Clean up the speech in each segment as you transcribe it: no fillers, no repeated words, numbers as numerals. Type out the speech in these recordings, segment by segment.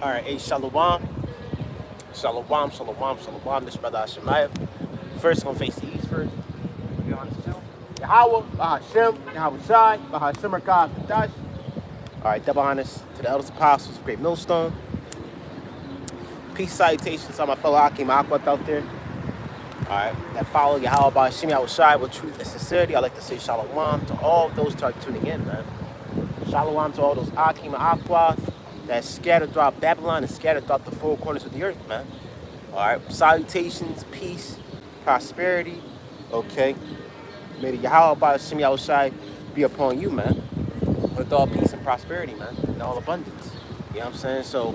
All right, hey, shalom, shalom, shalom, shalom. This brother Ahshamiah. First, gonna face the east first. To be honest, too. Yahweh, Bahashem, Yahweh Shai, Bahashem Rakah Kadash. All right, double honest to the elders apostles, great millstone. Peace salutations to all my fellow Akim Aquat out there. All right, that follow Yahweh Bahashem, Yahweh Shai with truth and sincerity. I like to say shalom to all those who are tuning in, man. Shalom to all those Akim Aquat that's scattered throughout Babylon and scattered throughout the four corners of the earth, man. All right, salutations, peace, prosperity. Okay, may the Yahweh Bahashem Yahweh Shai be upon you, man, with all peace and prosperity, man, and all abundance. You know what I'm saying? So,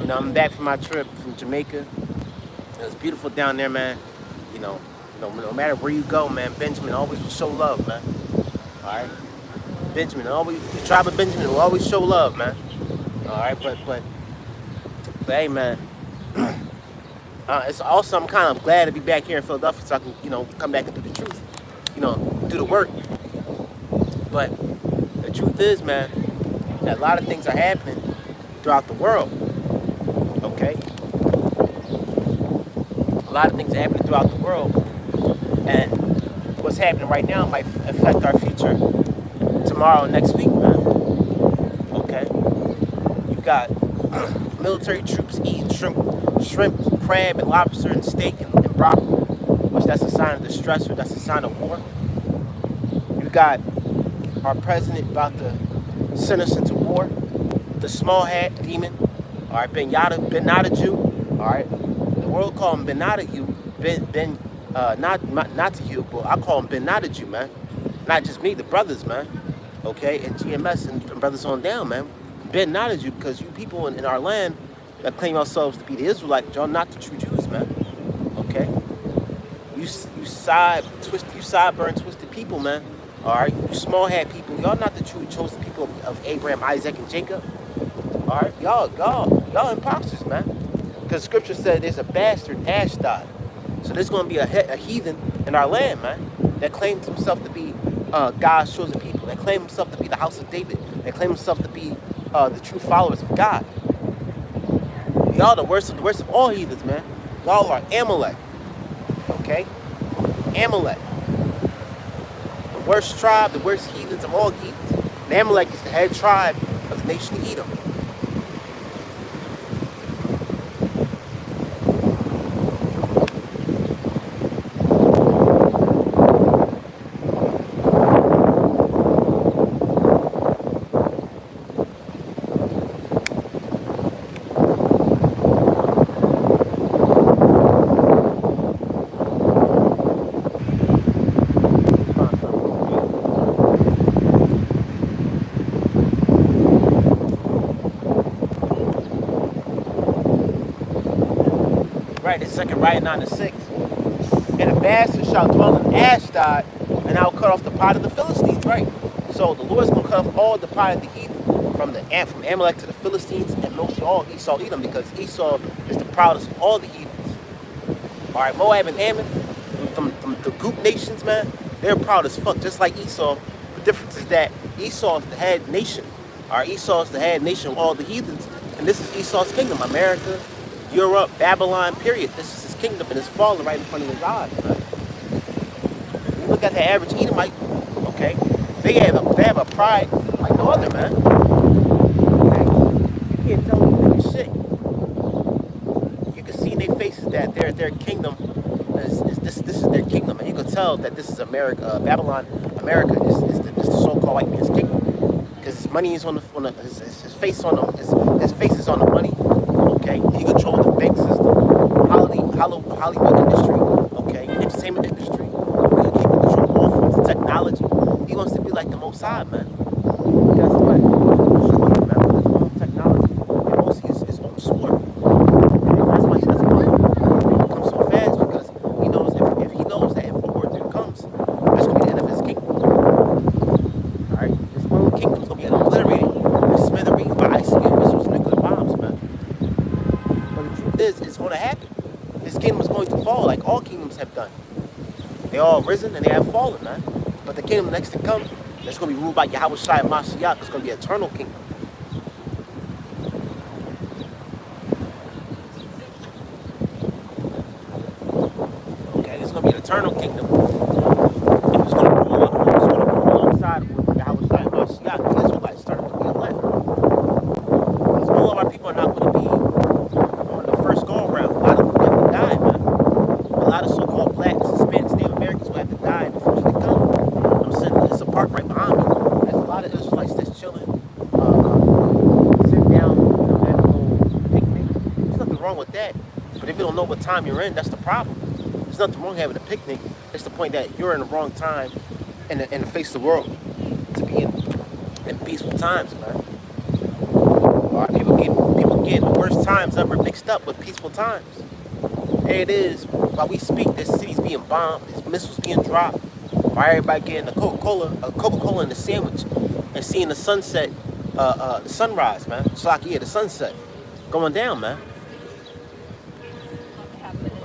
I'm back from my trip from Jamaica. It was beautiful down there, man. No matter where you go, man, Benjamin always will show love, man. All right, Benjamin always, the tribe of Benjamin will always show love, man. All right, but hey, man. It's also, I'm kind of glad to be back here in Philadelphia so I can, come back and do the truth, do the work. But the truth is, man, that a lot of things are happening throughout the world, okay? A lot of things are happening throughout the world, and what's happening right now might affect our future tomorrow, next week, man, okay? You got military troops eating shrimp, crab, and lobster, and steak, and broccoli, which that's a sign of distress, or that's a sign of war. You got our president about to send us into war. The small hat demon, all right, Ben Jew, all right. The world call him Ben Jew, not to you, but I call him Ben Jew, man. Not just me, the brothers, man. Okay, and GMS and brothers on down, man. Ben Jew, because you people in our land that claim yourselves to be the Israelites, y'all not the true Jews, man. Okay, you sideburn twisted people, man. All right, you small hat people, y'all not the true chosen people of Abraham, Isaac, and Jacob. All right, y'all imposters, man. Because Scripture said there's a bastard Ashdod, so there's gonna be a heathen in our land, man, that claims himself to be God's chosen people, that claim himself to be the house of David, that claim himself to be the true followers of God. Y'all the worst of all heathens, man. Y'all are Amalek, okay? Amalek, the worst tribe, the worst heathens of all heathens. And Amalek is the head tribe of the nation of Edom. Right, it's second right 9-6. And the bastard shall dwell in Ashdod, and I will cut off the pot of the Philistines. Right. So the Lord's gonna cut off all the pot of the heathen, from Amalek to the Philistines, and mostly all Esau Edom, because Esau is the proudest of all the heathens. All right, Moab and Ammon, from the group nations, man, they're proud as fuck, just like Esau. The difference is that Esau is the head nation. All right, Esau is the head nation of all the heathens, and this is Esau's kingdom, America, Europe, Babylon, period. This is his kingdom, and it's falling right in front of his eyes, man. You look at the average Edomite, okay? They have a pride like no other, man. Okay? You can't tell them shit. You can see in their faces that their kingdom is this is their kingdom, and you can tell that this is America, Babylon. America is the so-called white man's kingdom, because his money is on his face on his face is on the money. Okay, he controls the bank system, Hollywood industry, okay, entertainment industry. He can control all forms of technology. He wants to be like the Most High, man. Guess what? He wants to destroy, man, with his own technology and mostly his own sword. And that's why he comes so fast, because he knows if he knows that if World War III comes, that's gonna be the end of his kingdom. All right, his whole kingdom's gonna be obliterated and smithereens by ICBM missiles and nuclear bombs, man. It's going to happen. His kingdom is going to fall like all kingdoms have done. They all risen and they have fallen, man. But the kingdom next to come, that's going to be ruled by Yahweh Shai and Mashiach. It's going to be an eternal kingdom. eternal kingdom. It was going to rule up. It was going to rule alongside with Yahweh Shai, Mashiach, the Israelites started to be elect. Because all of our people are not going to be on the first go around. A lot of them have to die, man. A lot of so-called blacks, Hispanics, Native Americans will have to die before they come. I'm sitting in this apartment right behind me. There's a lot of Israelites that's chilling, sitting down, having a little picnic. There's nothing wrong with that. But if you don't know what time you're in, that's the problem. There's nothing wrong having a picnic. It's the point that you're in the wrong time and the face of the world to be in peaceful times, man. All right, people get the worst times ever mixed up with peaceful times. There it is. While we speak, this city's being bombed, there's missiles being dropped. While everybody getting a Coca-Cola in the sandwich and seeing the sunset, the sunrise, man. It's like, yeah, the sunset going down, man.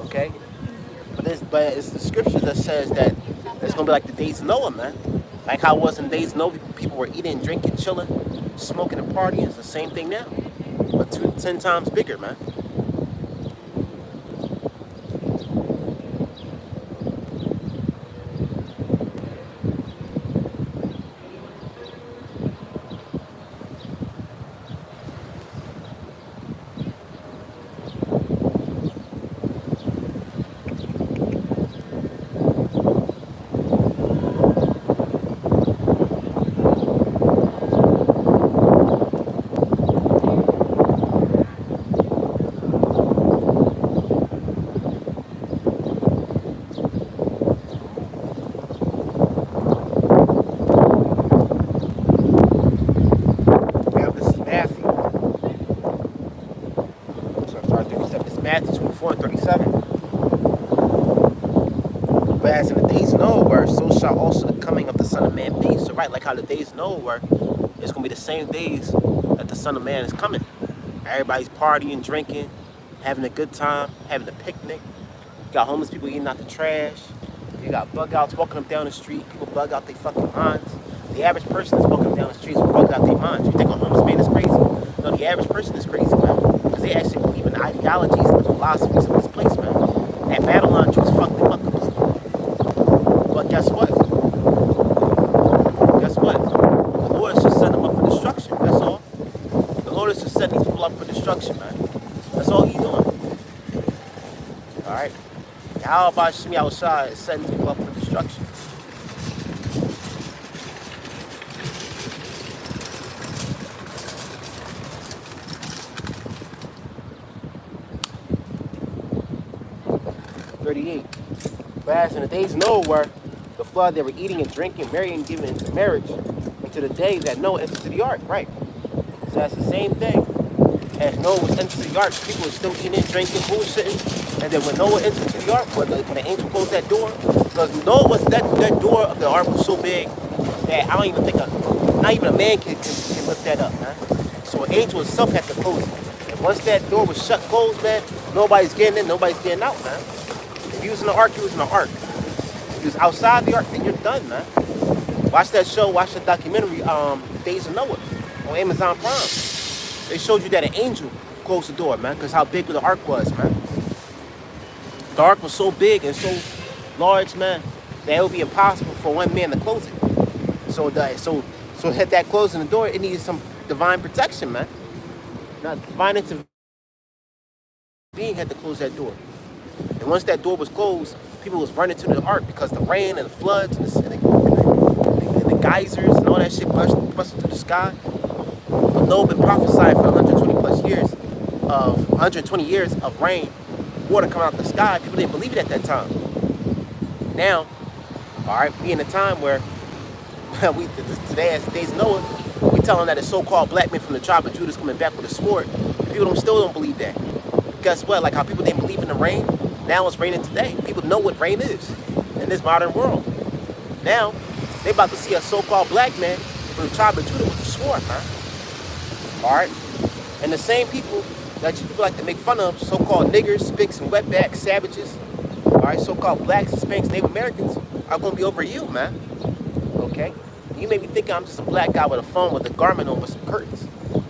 Okay? But it's the scripture that says that it's going to be like the days of Noah, man. Like how it was in the days of Noah, people were eating, drinking, chilling, smoking and partying. It's the same thing now. But 10 times bigger, man. Matthew 24 and 37. But as in the days of Noah were, so shall also the coming of the Son of Man be. So right, like how the days of Noah were, it's going to be the same days that the Son of Man is coming. Everybody's partying, drinking, having a good time, having a picnic. You got homeless people eating out the trash. You got bug outs walking up down the street. People bug out their fucking minds. The average person that's walking down the streets will bug out their minds. You think a homeless man is crazy? No, the average person is crazy, man. Because they actually believe in the ideologies and the philosophies of this place, man. That Babylon Jews fucked them up completely. But guess what? Guess what? The Lord is just setting them up for destruction, that's all. The Lord is just setting these people up for destruction, man. That's all He's doing. Alright? How about Ahshamiah Raahwaban is setting people up for destruction? But as in the days of Noah were, the flood, they were eating and drinking, marrying and giving into marriage, until the day that Noah entered to the ark, right? So that's the same thing. As Noah was entered to the ark, people were still eating, drinking, bullshitting. And then when Noah entered to the ark, when the angel closed that door, because Noah was that door of the ark was so big that I don't even think not even a man can lift that up, man. So an angel itself had to close it. And once that door was closed, man, nobody's getting in, nobody's getting out, man. If you was in the ark, you was in the ark. If you was outside the ark, then you're done, man. Watch that show, watch the documentary, Days of Noah on Amazon Prime. They showed you that an angel closed the door, man, because how big the ark was, man. The ark was so big and so large, man, that it would be impossible for one man to close it. So had that closing the door, it needed some divine protection, man. Now, divine intervention had to close that door. And once that door was closed, people was running to the ark because the rain and the floods and the geysers and all that shit busting through the sky. But Noah been prophesying for 120 years of rain, water coming out of the sky. People didn't believe it at that time. Now, all right, we in a time where today as the days of Noah, we telling that a so-called black man from the tribe of Judah is coming back with a sword. People still don't believe that. Guess what? Like how people didn't believe in the rain, now it's raining today. People know what rain is in this modern world. Now, they about to see a so-called black man from the tribe of Judah with a sword, man. Alright? And the same people that you people like to make fun of, so-called niggers, spics, and wetbacks, savages, alright, so-called blacks, Hispanics, Native Americans, are going to be over you, man. Okay? You may be thinking I'm just a black guy with a phone with a garment on with some curtains.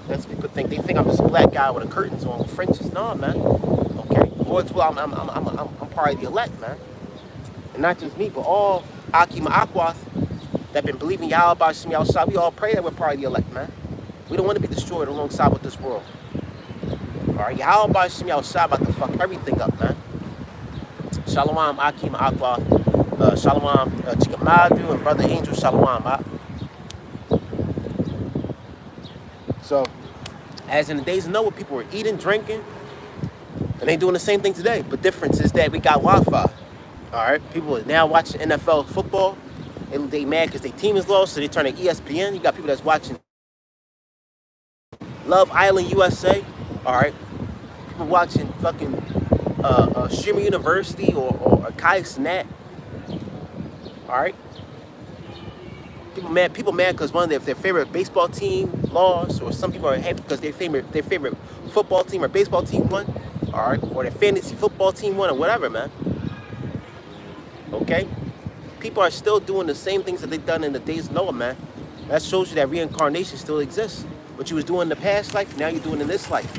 That's what people think. They think I'm just a black guy with a curtains on with fringes. No, man. Okay? Well, I'm part of the elect, man. And not just me, but all Akima Akwath that been believing Yahweh Bashim Yahushua, we all pray that we're part of the elect, man. We don't want to be destroyed alongside with this world. Alright, Yahweh Bashim Yahushua about to fuck everything up, man. Shalom, Akima Akwath. Shalom, Chikamadu, and Brother Angel, Shalom. So, as in the days of Noah, people were eating, drinking, and they doing the same thing today. But difference is that we got Wi-Fi. All right, people are now watching NFL football. They mad because their team is lost, so they turn to ESPN. You got people that's watching Love Island USA. All right, people watching fucking Streamer University or Kai Snap. All right. People mad because one of their favorite baseball team lost, or some people are happy because their favorite football team or baseball team won, all right, or their fantasy football team won, or whatever, man. Okay, people are still doing the same things that they've done in the days of Noah, man. That shows you that reincarnation still exists. What you was doing in the past life, now you're doing in this life.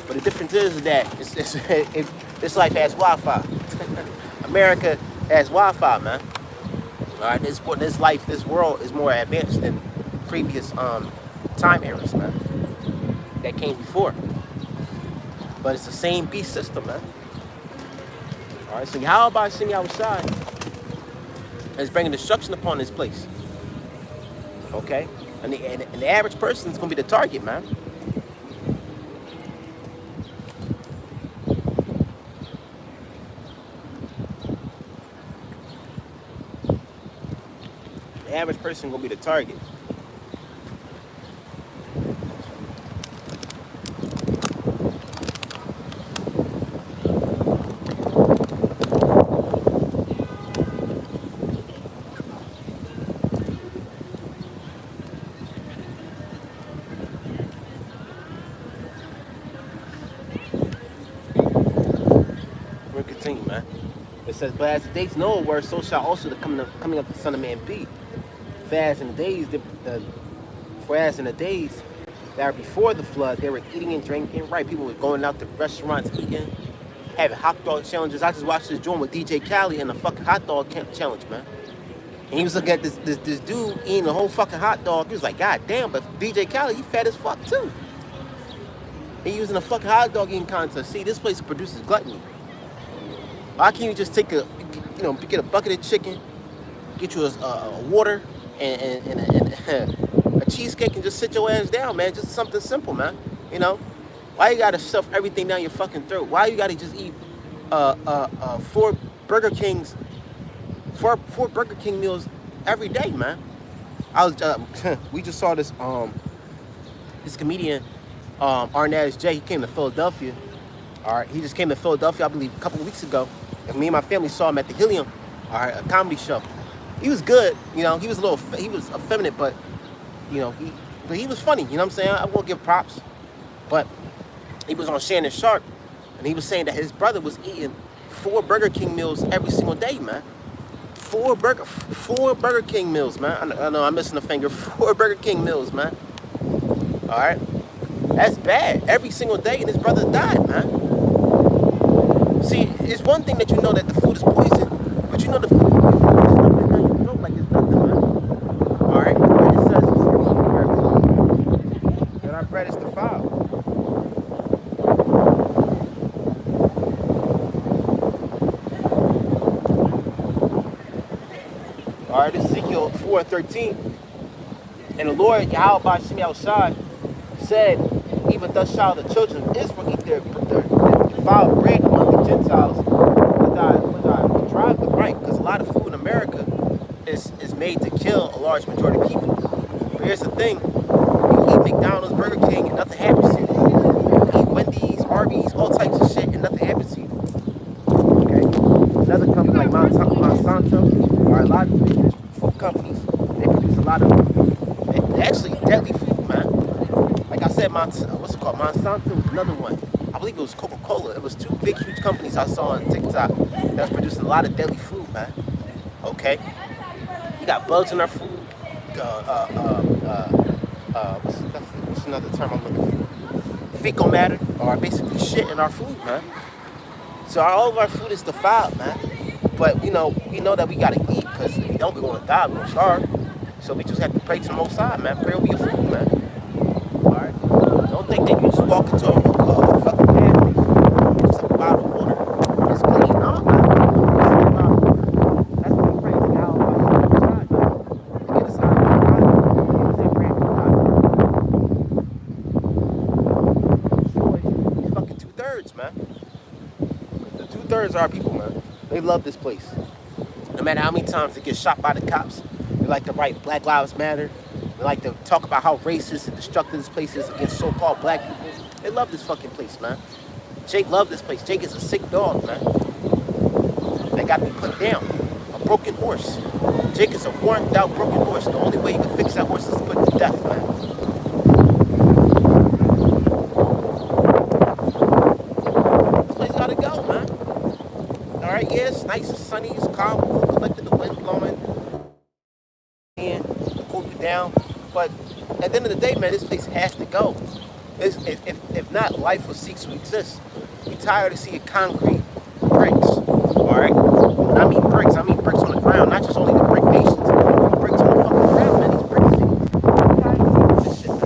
But the difference is that this life has Wi-Fi. America has Wi-Fi, man. All right, this world is more advanced than previous time eras, man, that came before. But it's the same beast system, man. All right, so how about Simi outside is bringing destruction upon this place? Okay, and the average person is gonna be the target, man. The average person gonna be the target. We'll continue, man. It says, but as the days Noah were, so shall also the coming of the Son of Man be. Whereas in the days that are before the flood, they were eating and drinking, right? People were going out to restaurants eating, having hot dog challenges. I just watched this joint with DJ Khaled and the fucking hot dog challenge, man. And he was looking at this dude eating a whole fucking hot dog. He was like, God damn, but DJ Khaled, he fat as fuck too. He using a fucking hot dog eating contest. See, this place produces gluttony. Why can't you just take get a bucket of chicken, get you a water, and a cheesecake and just sit your ass down, man. Just something simple, man. You know, why you gotta stuff everything down your fucking throat? Why you gotta just eat four Burger King meals every day, man? We just saw this comedian Arnaz J. He came to Philadelphia. All right, he just came to Philadelphia, I believe, a couple of weeks ago, and me and my family saw him at the Helium. All right, a comedy show. He was good, you know. He was effeminate, but he was funny. You know what I'm saying? I won't give props, but he was on Shannon Sharp, and he was saying that his brother was eating 4 Burger King meals every single day, man. 4 Burger King meals, man. I know I'm missing a finger. 4 Burger King meals, man. All right, that's bad. Every single day, and his brother died, man. See, it's one thing that you know that the food is poison, but you know the food is like it's nothing, man. All right, and it says that our bread is defiled. All right, Ezekiel 4:13, and the Lord Yahweh Bashim Yahushua said, even thus shall the children of Israel eat their defiled bread among the Gentiles, with I drive them right, because a lot of food in America is made to kill a large majority of people. But here's the thing, you eat McDonald's, Burger King, and nothing happens to you. You eat Wendy's, Arby's, all types of shit, and nothing happens to you. Okay? Another company like Monsanto, or a lot of food companies, they produce a lot of actually deadly food, man. Like I said, Monsanto was another one. I believe it was Coca-Cola. It was 2 big, huge companies I saw on TikTok that was producing a lot of deadly food, man. Okay? You got bugs in our food. What's another term I'm looking for? Fecal matter, or basically shit in our food, man. So all of our food is defiled, man. But we know that we gotta eat, because if we don't, we're gonna die, we're gonna starve. So we just have to pray to the Most High, man. Pray over your food, man. All right. Don't think that you just walk into a fucking gas station, just a bottle of water. It's clean, no, man. That's what we pray to God on the side, man. To get us out of the body. They ran the body. These fucking 2/3, man. The 2/3 are our people, man. They love this place. No matter how many times they get shot by the cops, they like to write Black Lives Matter. They like to talk about how racist and destructive this place is against so-called black people. They love this fucking place, man. Jake loved this place. Jake is a sick dog, man. They got to be put down. A broken horse. Jake is a worn-out broken horse. The only way you can fix that horse is to put it to death, man. This place gotta go, man. All right, yeah, it's nice, it's sunny, it's calm, cool, collected, the wind blowing, and cool you down. But at the end of the day, man, this place has to go. If not, life will cease to exist. We tired of seeing concrete bricks. All right. When I mean bricks on the ground, not just only the brick nations, but bricks on the fucking ground, man. These bricks. I'm tired of seeing this shit, man.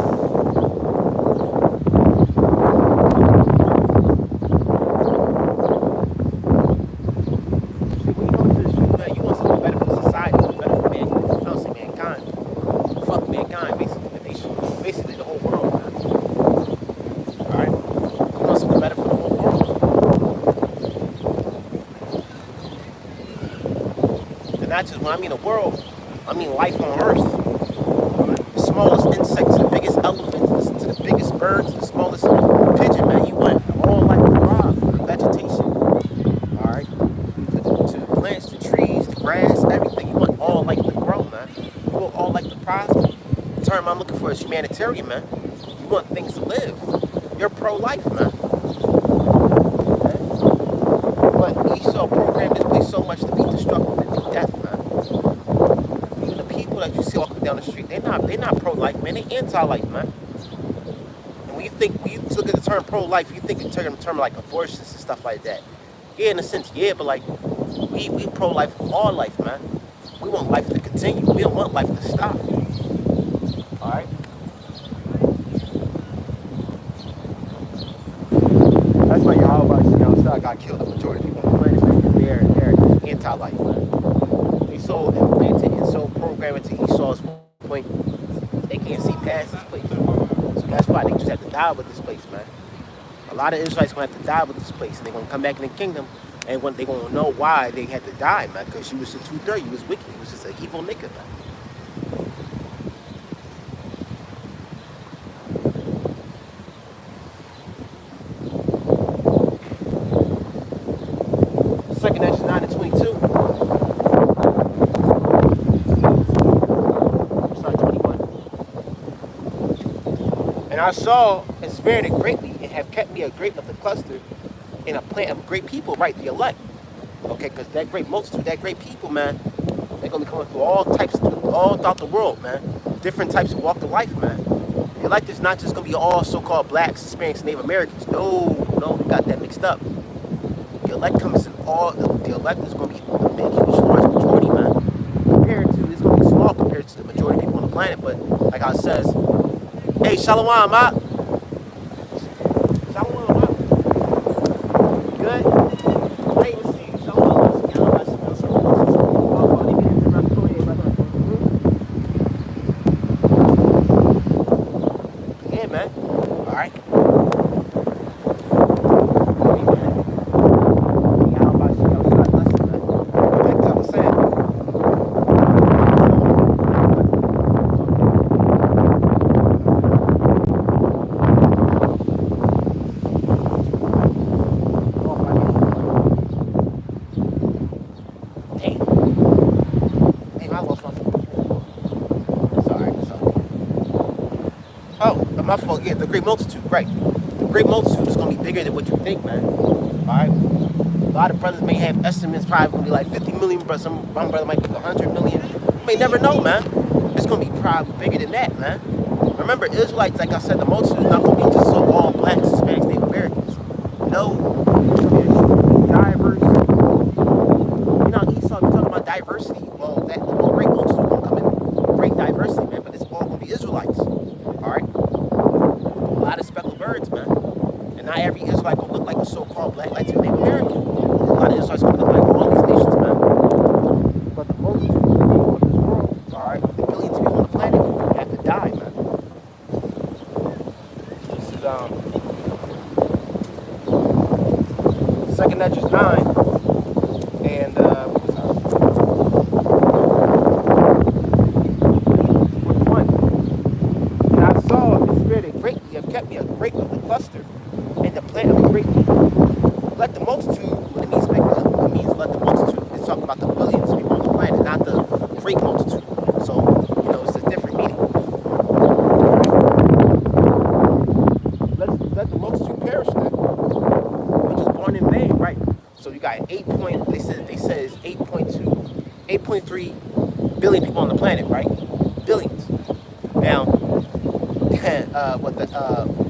When you go to the street, man, you want something better for society, better for mankind. I don't say mankind. Fuck mankind, basically the nation, basically the whole world, man. All right. You want something better for the whole world. And not just when I mean the world, I mean life on Earth. The smallest insect to the biggest elephant, to the biggest bird, to the smallest pigeon, man. You want all life to thrive, the vegetation. All right. To the plants, the trees, the grass, everything. You want all life to grow, man. You want all life to prosper. The term I'm looking for is humanitarian, man. You want things to live. You're pro-life, man. Okay? But Esau programmed this place so much to be destructive and be death, man. Even the people that you see walking down the street, they're not pro-life, man. They're anti-life, man. And when you look at the term pro-life, you think in term like abortions and stuff like that. Yeah, in a sense, yeah, but like we pro-life for all life, man. We want life to continue. We don't want life to stop. All right. That's why Yahweh got killed. The majority of people on the planet, they're anti-life, man. They so implanted and so programmed into Esau's point, they can't see past this place. So that's why they just have to die with this place, man. A lot of Israelites gonna have to die with this place, and they're gonna come back in the kingdom, and they're gonna know why they had to die, man. Because you was the 2/3, you was wicked, you was just an evil nigga, man. Second Ezra 9:22. Sorry, 21. And I saw and spared it greatly, and have kept me a grape of the cluster, and a plant of great people, right, the elect. Okay, because that great multitude, that great people, man, they're gonna be coming through all throughout the world, man. Different types of walk of life, man. The elect is not just gonna be all so-called blacks, Hispanics, Native Americans. No, we got that mixed up. The elect comes in all. The elect is gonna be a big, huge, large majority, man. It's gonna be small compared to the majority of people on the planet. But like I says, hey, Shalom, ma. Shalom, ma. Good. Hey, let's see. Shalom. Yeah, man. All right. Oh, my fault. Yeah, the great multitude, right. The great multitude is going to be bigger than what you think, man. All right? A lot of brothers may have estimates, probably going to be like 50 million, but one brother might be 100 million. You may never know, man. It's going to be probably bigger than that, man. Remember, Israelites, like I said, the multitude is not going to be just so all blacks, Hispanics, Native Americans. No. It's going to be diverse. You're not So that great multitude gonna come in great diversity, man. But it's all gonna be Israelites. All right, a lot of speckled birds, man. And not every Israelite gonna look like a so-called black Latino Native American. A lot of Israelites gonna look like all these nations, man. But the multitude of people in this world, all right, the billions of people on the planet have to die, man. This is 2nd Esdras 9, and what was that? 41. And I saw the Spirit of greatly have kept me a great of the cluster, and the plant of a great people. Let the multitude, what it means let the multitude, it's talking about the billions of people on the planet, not the great multitude. So, you know, it's a different meaning. Let the multitude perish then, which is born in vain, right? So you got they said it's 8.3 billion people on the planet, right? Billions. Now, what I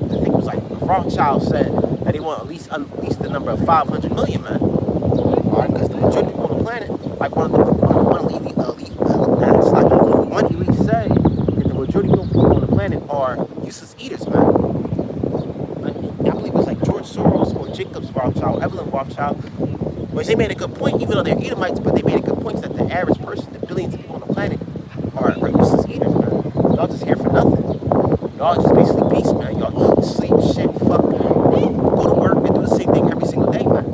think it was like Rothschild said that they want at least the number of 500 million, man. All right, because the majority of people on the planet, like one elite say that the majority of people on the planet are useless eaters, man. I believe it was like George Soros or Jacobs Rothschild, Evelyn Rothschild, which they made a good point, even though they're Edomites, but they made a good point that the average person, the billions of people on the planet, are useless eaters, man. Y'all just here for nothing. Y'all just basically beasts, man. Y'all eat, sleep, shit, fuck, go to work and do the same thing every single day, man.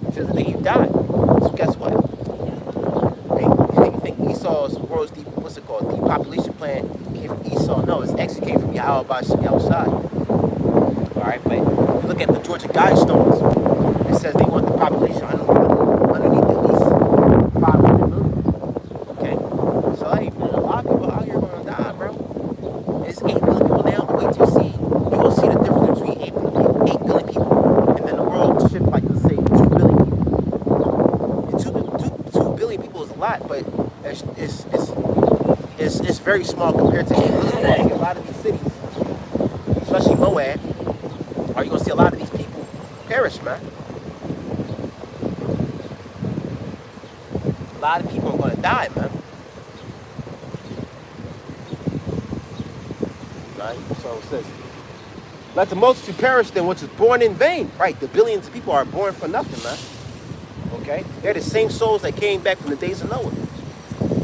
Until the day you die. So guess what? You think Esau's world's depopulation plan came from Esau? No, it actually came from Yahuwah. Alright, but if you look at the Georgia Guidestones, it says they want the population underneath at least 500 million. Okay? So hey, man, a lot of people out here are gonna die, bro. It's 8 billion people now. Wait till you see, you're gonna see the difference between 8 billion people, and then the world shift like, let's say, 2 billion people. And 2 billion people is a lot, but it's very small compared to 8 billion. A lot of these cities, especially Moab, are you gonna see a lot of these people perish, man? A lot of people are gonna die, man. Right? So it says, let the multitude perish then which is born in vain. Right, the billions of people are born for nothing, man. Okay? They're the same souls that came back from the days of Noah.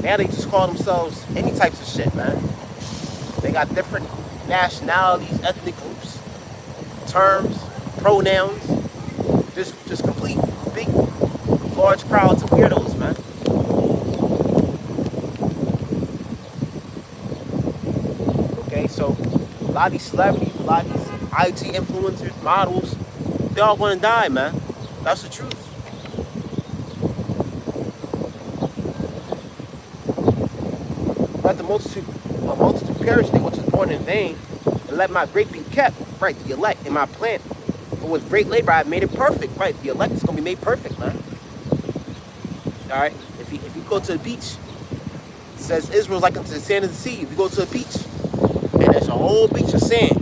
Now they just call themselves any types of shit, man. They got different nationalities, ethnic groups, terms, pronouns, just complete big, large crowds of weirdos, man. Okay, so a lot of these celebrities, a lot of these IT influencers, models, they all want to die, man. That's the truth. Let the multitude perish, which is born in vain, and let my grape be kept, right, the elect, in my plant. For with great labor I have made it perfect, right? The elect is going to be made perfect, man. All right? If you go to the beach, it says Israel's like unto the sand of the sea. If you go to a beach, and there's a whole beach of sand,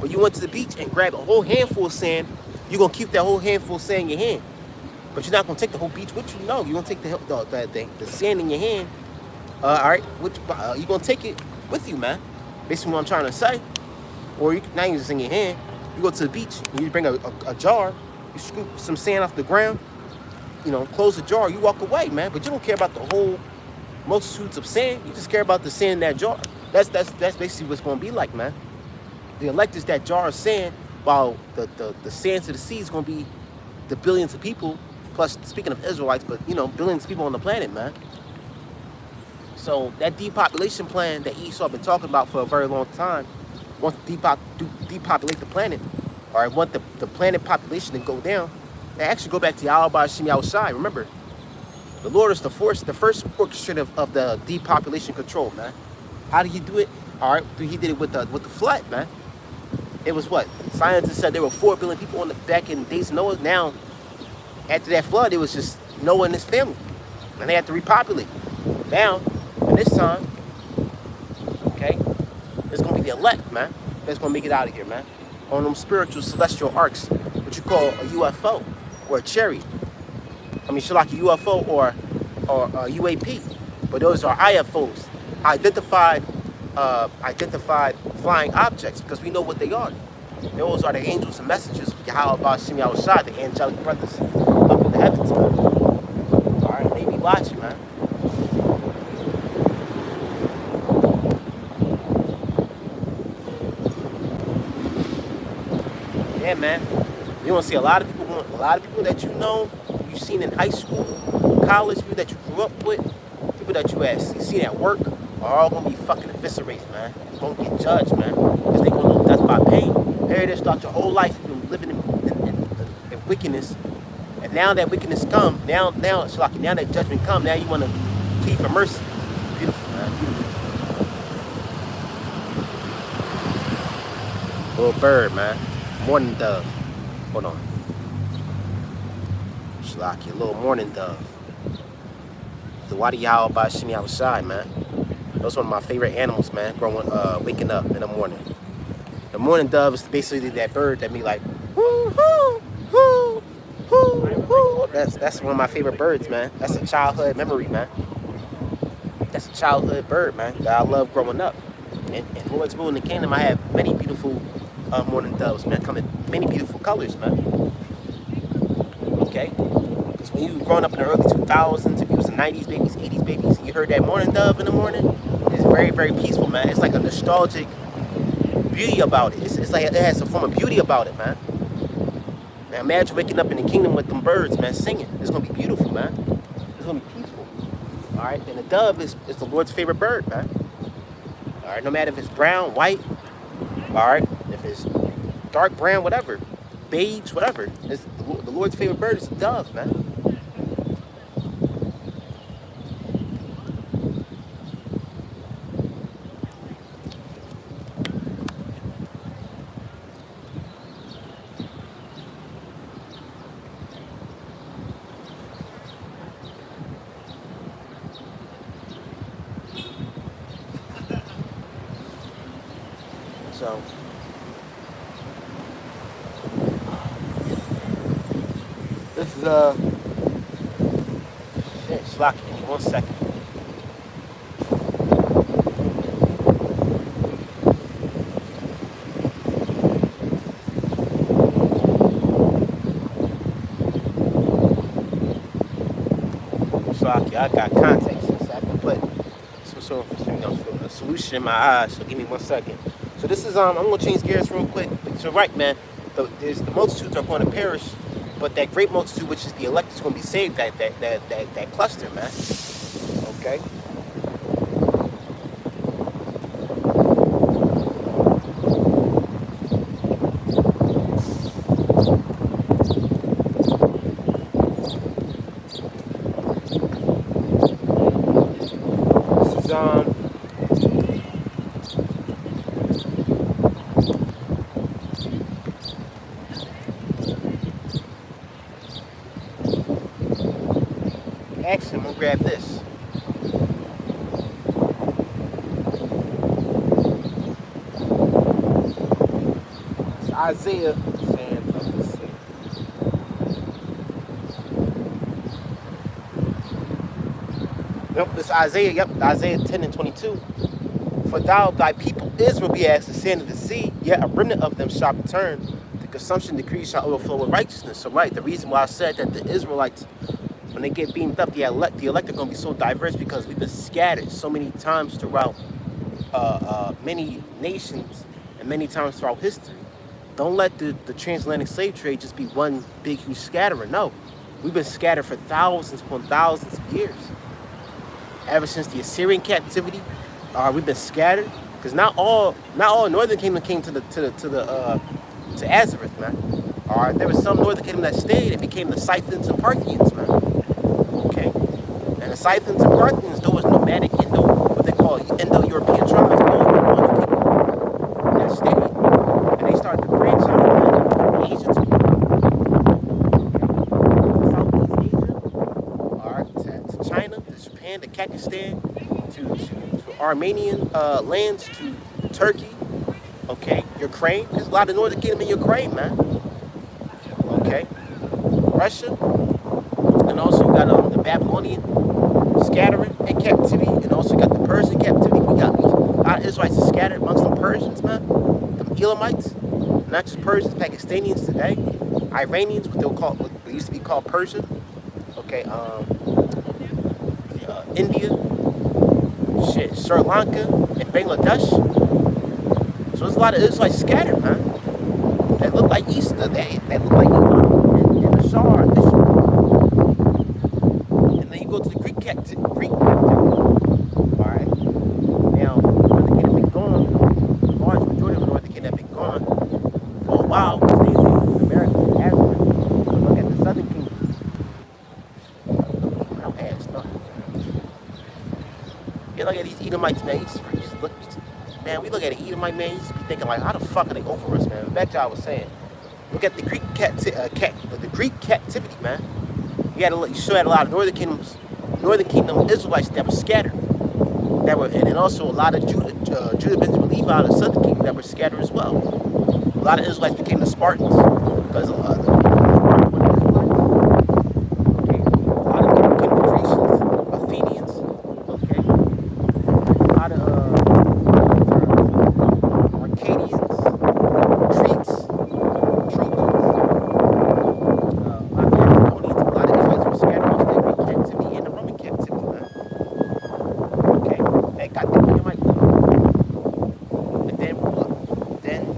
but you went to the beach and grabbed a whole handful of sand, you're going to keep that whole handful of sand in your hand. But you're not going to take the whole beach with you. No, you're going to take the sand in your hand. All right? You're going to take it with you, man. Basically what I'm trying to say. Or now you're just in your hand. You go to the beach and you bring a jar, you scoop some sand off the ground, you know, close the jar, you walk away, man. But you don't care about the whole multitudes of sand. You just care about the sand in that jar. That's basically what's going to be like, man. The elect is that jar of sand, while the sand to the sea is going to be the billions of people, plus, speaking of Israelites, but, you know, billions of people on the planet, man. So that depopulation plan that Esau been talking about for a very long time, wants to depopulate the planet, or want the planet population to go down, they actually go back to Ahshamiah Raahwaban. Remember, the Lord is the first orchestrator of the depopulation control, man. How did he do it? All right, he did it with the flood, man. It was what? Scientists said there were 4 billion people back in the days of Noah. Now, after that flood, it was just Noah and his family, and they had to repopulate. Now, in this time, okay, it's gonna be the elect, man. That's gonna make it out of here, man. On them spiritual celestial arcs, what you call a UFO or a chariot. I mean, like a UFO or a UAP. But those are IFOs, identified identified flying objects, because we know what they are. Those are the angels and messengers of Yahweh Ahshamiah Raahwaban, the angelic brothers up in the heavens, man. All right, they be watching, man. Yeah, man. You don't see a lot of people that you know, you've seen in high school, college, people that you grew up with, people that you seen at work, are all gonna be fucking eviscerated, man. Gonna get judged, man, because they gonna know that's by pain. Here it is, throughout your whole life you've been living in wickedness, and now that wickedness come, now that judgment come, now you wanna plead for mercy. Beautiful, man. Beautiful. Little bird, man. Morning dove. Hold on. Shalaki, a little morning dove. The Wadi Yahweh by Shimi outside, man. That's one of my favorite animals, man. Waking up in the morning. The morning dove is basically that bird that be like, whoo, whoo, whoo, whoo, whoo. That's one of my favorite birds, man. That's a childhood memory, man. That's a childhood bird, man, that I love growing up. And Lord's rule in the kingdom, I have many beautiful morning doves, man, come in many beautiful colors, man. Okay? Because when you were growing up in the early 2000s, if you was the 90s babies, 80s babies, and you heard that morning dove in the morning, it's very, very peaceful, man. It's like a nostalgic beauty about it. It's like it has a form of beauty about it, man. Now imagine waking up in the kingdom with them birds, man, singing. It's going to be beautiful, man. It's going to be peaceful. All right? And the dove is the Lord's favorite bird, man. All right? No matter if it's brown, white, all right? If it's dark brown, whatever, beige, whatever. It's the Lord's favorite bird is a dove, man. So this is shit, Slack, give me 1 second. Slack, I got contacts, so I can put some sort of a solution in my eyes. So give me 1 second. So this is I'm gonna change gears real quick. So right, man, there's the multitudes are going to perish, but that great multitude, which is the elect, is going to be saved. That cluster, man. Okay. This is Actually, I'm gonna grab this. It's Isaiah saying, let's see. Nope, it's Isaiah, yep, Isaiah 10 and 22. For thy people Israel be as the sand of the sea, yet a remnant of them shall return. The consumption decree shall overflow with righteousness. So right, the reason why I said that the Israelites, when they get beamed up, the elect are going to be so diverse because we've been scattered so many times throughout many nations and many times throughout history. Don't let the transatlantic slave trade just be one big, huge scattering. No, we've been scattered for thousands upon thousands of years. Ever since the Assyrian captivity, we've been scattered because not all Northern Kingdom came to Azareth, man. All right, there was some Northern Kingdom that stayed and became the Scythians and Parthians, man. Okay, and the Scythians and Parthians, there was nomadic what they call Indo-European tribes, that stayed, and they started to branch out from Asia to Southeast Asia, all right, to China, to Japan, to Pakistan, to Armenian lands, to Turkey, okay, Ukraine. There's a lot of Northern Kingdom in Ukraine, man. Okay, Russia, and also you got the Babylonian scattering in captivity, and also got the Persian captivity. We got a lot of Israelites scattered amongst the Persians, man. The Elamites, not just Persians, Pakistanians today, Iranians, what they were called, what used to be called Persian. Okay, India, shit, Sri Lanka, and Bangladesh. So there's a lot of Israelites scattered, man. That look like East, that look like in the Shah. And then you go to the Greek captivity. Alright. Now, Northern Kingdom been gone. The large majority of the Northern Kingdom been gone for a while because they lived in America and Africa. So look at the Southern Kingdom. Don't ask nothing. You look at these Edomites, man. Man, we look at an Edomite, man, you just be thinking like, how the fuck are they over us, man? Back to what I was saying. Look at the Greek captivity, man. You still had a lot of Northern Kingdom Israelites that were scattered. And also a lot of Judah, Benjamin, Levi, the Southern Kingdom that were scattered as well. A lot of Israelites became the Spartans because a lot of them became the Grecians, Athenians, okay. A lot of Arcadians, Greeks, Trojans, a lot of Israelites were scattered off the Greek captivity and the Roman captivity, man. Okay, they got the Edomite. And then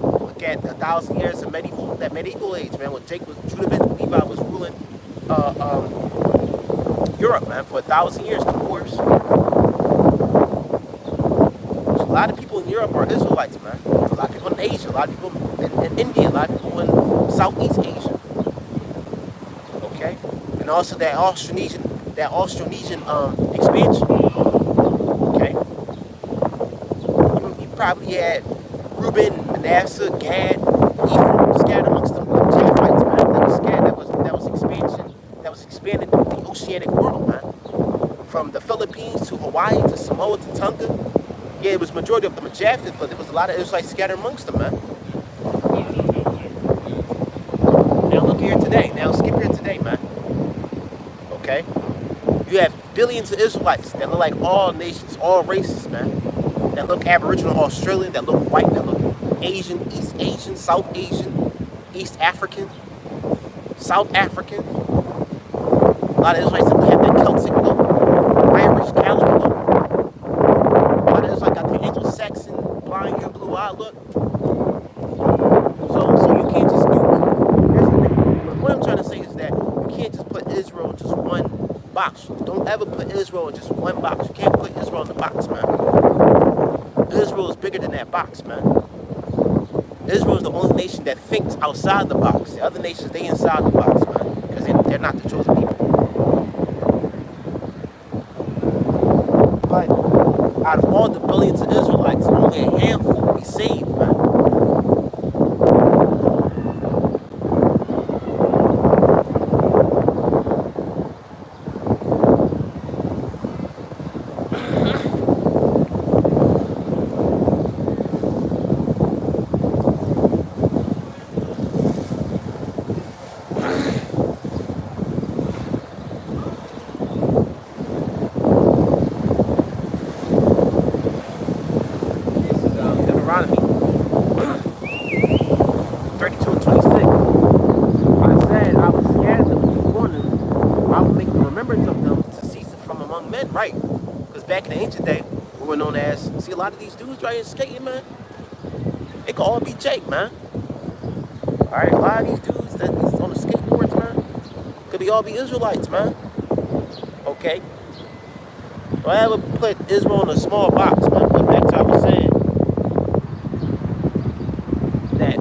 look at 1,000 years of medieval age, man, when Judah Benjamin Levi was ruling Europe, man, for 1,000 years, the wars. So a lot of people in Europe are Israelites, man. A lot of people in Asia, a lot of people in India, a lot of people in Southeast Asia. Okay? And also that Austronesian expansion. Okay? You probably had Reuben, Manasseh, Gad, Ephraim scattered amongst them Japhites, man. That was expanded to the oceanic world, man. From the Philippines to Hawaii to Samoa to Tonga. Yeah, it was majority of them are Japheth, but there was a lot of Israelites scattered amongst them, man. Now look here today. Now skip here today, man. Okay? You have billions of Israelites that look like all nations, all races, man. That look Aboriginal, Australian, that look white, that look Asian, East Asian, South Asian, East African, South African. A lot of Israelites that have that Celtic look, Irish, Gallic look. A lot of Israelites got the Anglo-Saxon, blind hair, blue eye look. So you can't just do it. What I'm trying to say is that you can't just put Israel in just one box. Don't ever put Israel in just one box. You can't put Israel in the box, man. Israel is bigger than that box, man. Israel is the only nation that thinks outside the box. The other nations, they inside the box, man. Because they're not the chosen people. But out of all the billions of Israelites, only a handful will be saved, man. Deuteronomy 32 and 26. I said, I will scatter them before them. I will make the remembrance of them to cease from among men. Right. Because back in the ancient day, we were known as, see a lot of these dudes right here skating, man. It could all be Jake, man. Alright, a lot of these dudes that is on the skateboards, man, could all be Israelites, man. Okay. Don't ever put Israel in a small box, man. But back to what I was saying. That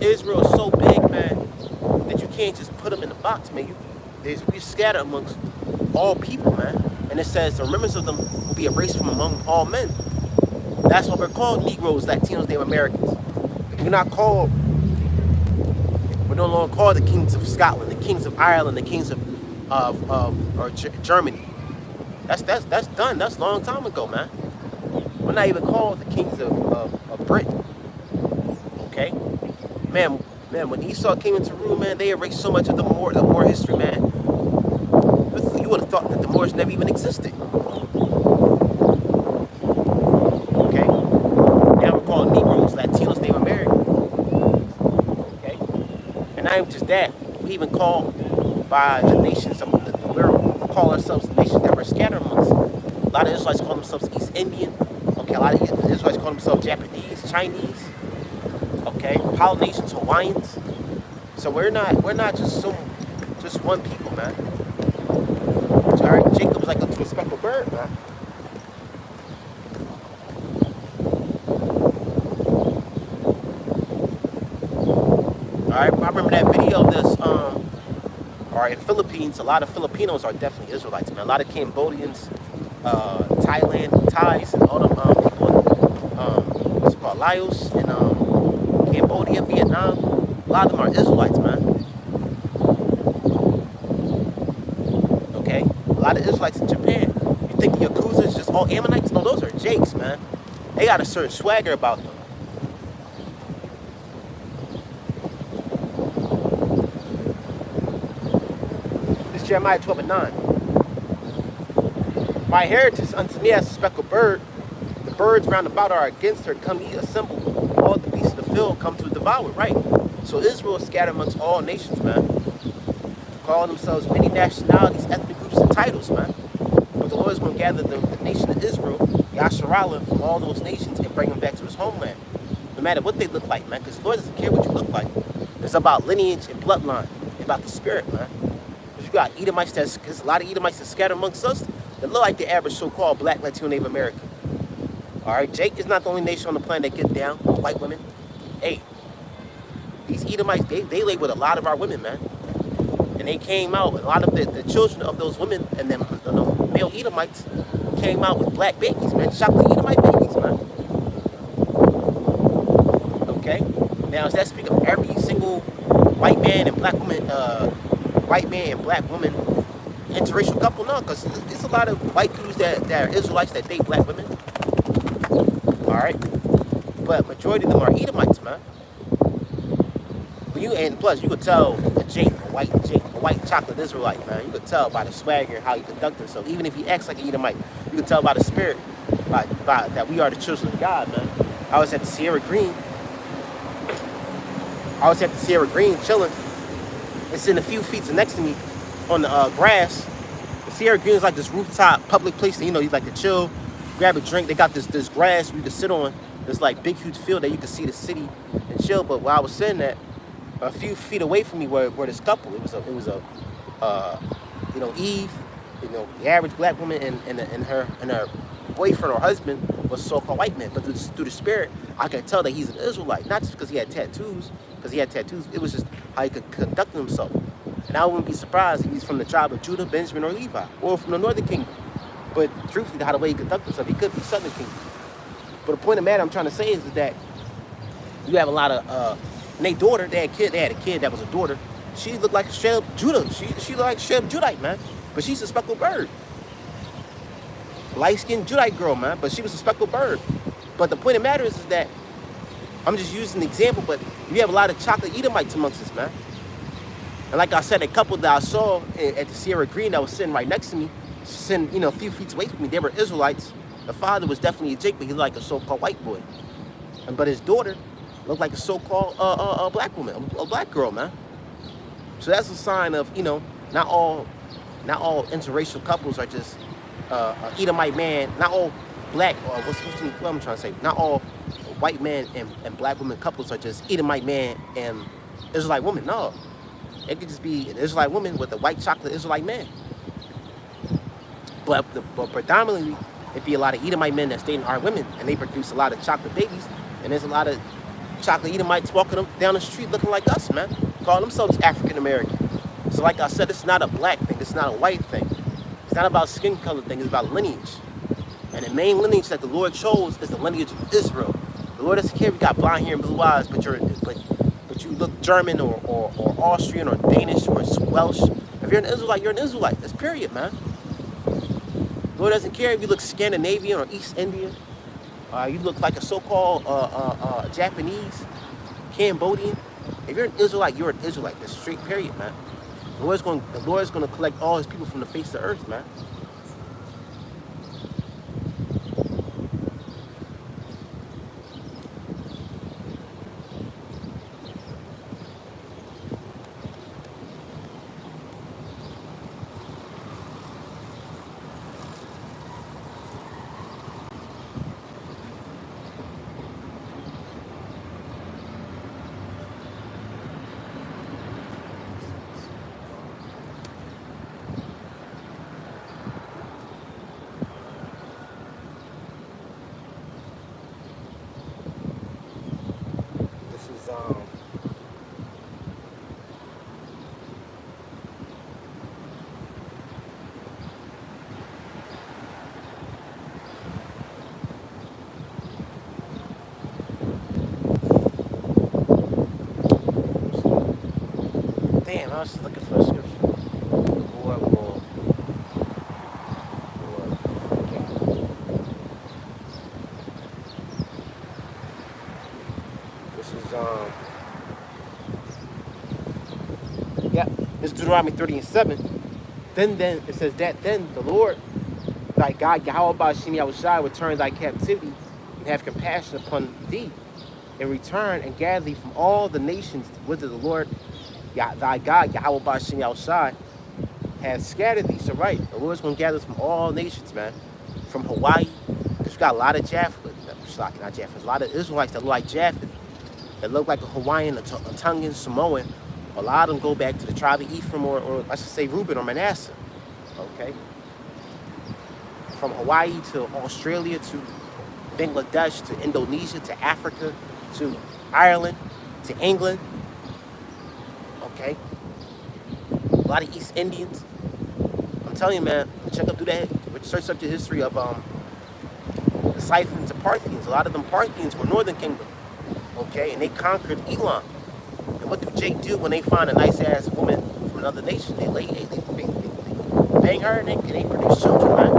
Israel is so big, man, that you can't just put them in the box, man. We scatter amongst all people, man. And it says the remembrance of them will be erased from among all men. That's what we're called, Negroes, Latinos, Native Americans. We're no longer called the kings of Scotland, the kings of Ireland, the kings of Germany. That's done. That's a long time ago, man. We're not even called the kings of Britain. Okay, man. When Esau came into rule, man, they erased so much of the more history, man. You would have thought that the Moors never even existed. Okay? Now we're called Negroes, Latinos, Native American. Okay? And not even just that, we even call by the nations of the world, we call ourselves the nations that we're scattered amongst. A lot of Israelites call themselves East Indian. Okay, a lot of Israelites call themselves Japanese, Chinese. Okay, Polynesians, Hawaiians. So we're not just one people, man. So, all right, Jacob's like a speckled bird, man. All right, I remember that video of this. All right, in Philippines, a lot of Filipinos are definitely Israelites, man. A lot of Cambodians, Thailand, Thais, and all them people in what's it called, Laos and Cambodia, Vietnam. A lot of them are Israelites, man. Okay, a lot of Israelites in Japan. You think the Yakuza is just all Ammonites? No, those are Jakes, man. They got a certain swagger about them. This is Jeremiah 12:9. My heritage unto me as a speckled bird. The birds round about are against her. Come ye, assemble. All the beasts of the field come to devour. Right. So Israel is scattered amongst all nations, man. Calling themselves many nationalities, ethnic groups, and titles, man. But the Lord is going to gather the nation of Israel, Yasharallah, from all those nations and bring them back to his homeland. No matter what they look like, man, because the Lord doesn't care what you look like. It's about lineage and bloodline, about the spirit, man. Because you got Edomites, because a lot of Edomites that scattered amongst us that look like the average so-called black Latino Native American. All right, Jake is not the only nation on the planet that get down with white women. Hey, these Edomites, they lay with a lot of our women, man. And they came out, a lot of the children of those women and them male Edomites came out with black babies, man. Chocolate Edomite babies, man. Okay? Now, does that speak of every single white man and black woman, interracial couple? No, because there's a lot of white dudes that are Israelites that date black women. Alright? But majority of them are Edomites, man. And plus, you could tell a white chocolate Israelite, man. You could tell by the swagger and how he conducts himself. Even if he acts like an Edomite, you could tell by the spirit, by that we are the children of God, man. I was at the Sierra Green. Chilling. It's in a few feet next to me on the grass. The Sierra Green is like this rooftop public place that, you like to chill, grab a drink. They got this grass you can sit on. This like big huge field that you can see the city and chill. But while I was sitting at, a few feet away from me were this couple. It was Eve, the average black woman and her boyfriend or husband was a so-called white man. But through the spirit, I could tell that he's an Israelite, not just because he had tattoos. It was just how he could conduct himself. And I wouldn't be surprised if he's from the tribe of Judah, Benjamin, or Levi, or from the northern kingdom. But truthfully, how the way he conducts himself, he could be southern kingdom. But the point of the matter I'm trying to say is that you have a lot of and they daughter, they had a kid that was a daughter. She looked like a straight up Judah. She looked like a straight up Judite, man. But she's a speckled bird. Light-skinned Judite girl, man. But she was a speckled bird. But the point of the matter is that I'm just using an example, but you have a lot of chocolate Edomites amongst us, man. And like I said, a couple that I saw at the Sierra Green that was sitting right next to me, sitting, a few feet away from me, they were Israelites. The father was definitely a Jake, but he looked like a so-called white boy. But his daughter looked like a so-called black woman, a black girl, man. So that's a sign of, not all interracial couples are just Edomite man. Not all black, or what I'm trying to say. Not all white man and black woman couples are just Edomite man and Israelite woman. No, it could just be an Israelite woman with a white chocolate Israelite man. But predominantly, it'd be a lot of Edomite men that's dating our women, and they produce a lot of chocolate babies. And there's a lot of chocolate Edomites walking down the street looking like us, man. Call themselves African American. So like I said, it's not a black thing. It's not a white thing. It's not about skin color thing. It's about lineage. And the main lineage that the Lord chose is the lineage of Israel. The Lord doesn't care if you got blonde hair and blue eyes, but you look German or Austrian or Danish or Welsh. If you're an Israelite, you're an Israelite. That's period, man. The Lord doesn't care if you look Scandinavian or East Indian. You look like a so-called Japanese, Cambodian. If you're an Israelite, you're an Israelite. That's straight period, man. The Lord's going to collect all his people from the face of the earth, man. This is damn, I was just looking for a scripture. Okay. This is yeah, it's Deuteronomy 30:7. Then it says that then the Lord thy God Yahweh Ahshamiah Raahwaban will turn thy captivity and have compassion upon thee, and return and gather thee from all the nations whither the Lord thy God Yahweh Ahshamiah Raahwaban has scattered thee. So right, the Lord's gonna gather us from all nations, man. From Hawaii, because you got a lot of Japheth, not Japheth, a lot of Israelites that look like Japheth, that look like a Hawaiian, a Tongan, Samoan. A lot of them go back to the tribe of Ephraim, or I should say Reuben or Manasseh. Okay, from Hawaii to Australia to Bangladesh to Indonesia to Africa to Ireland to England. Okay, a lot of East Indians. I'm telling you, man, check up through that, search up the history of the Scythians and Parthians. A lot of them Parthians were Northern Kingdom. Okay, and they conquered Elam. And what do Jake do when they find a nice ass woman from another nation? They bang her and they produce children, man.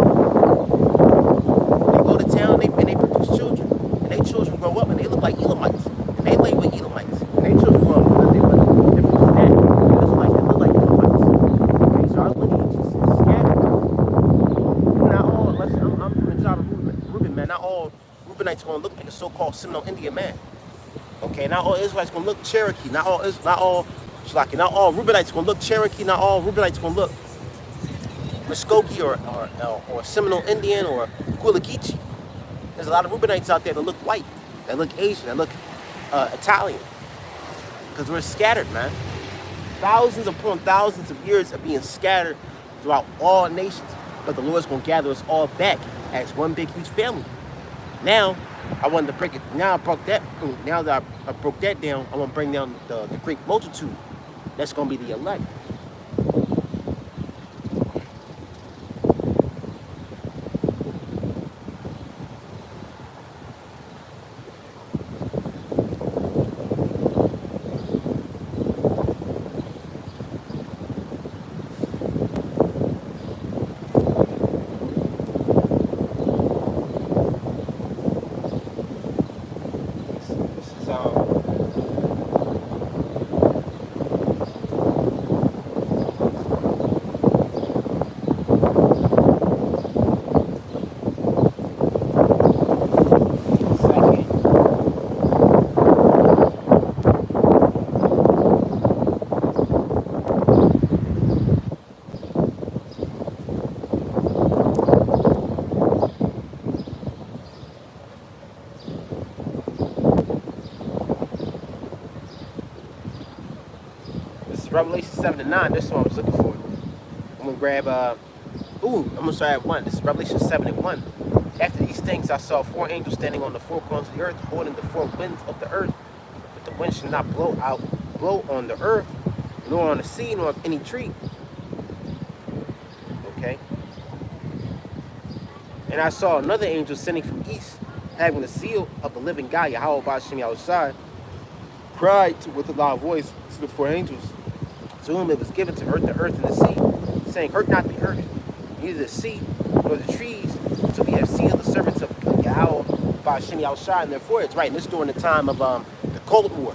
They go to town and they produce children. And their children grow up and they look like Elamites. And they lay with Elamites. And their children grow up and they look different from that. They look like Elamites. Okay, so our lineage is scattered. Not all, unless I'm from the tribe of Reuben, man, not all Reubenites gonna look like a so-called Seminole Indian man. Okay, not all Israelites gonna look Cherokee. Not all Reubenites gonna look Cherokee. Not all Reubenites gonna look Muskogee or Seminole Indian or Guligichi. There's a lot of Reubenites out there that look white, that look Asian, that look Italian. Because we're scattered, man. Thousands upon thousands of years of being scattered throughout all nations. But the Lord's gonna gather us all back as one big huge family. Now, I wanted to break it. Now that I broke that down, I want to bring down the great multitude. That's going to be the elect. Revelation 7-9, this is what I was looking for. I'm going to grab, I'm going to start at 1. This is Revelation 7-1. After these things, I saw 4 angels standing on the 4 corners of the earth, holding the 4 winds of the earth. But the wind should not blow on the earth, nor on the sea, nor of any tree. Okay. And I saw another angel sending from east, having the seal of the living God, Yahweh Ahshamiah Raahwaban, cried with a loud voice to the 4 angels, to whom it was given to hurt the earth and the sea, saying, hurt not the earth, neither the sea, nor the trees, until we have sealed the servants of Yahweh Ahshamiah Raahwaban in their foreheads. Right, and this during the time of the Cold War.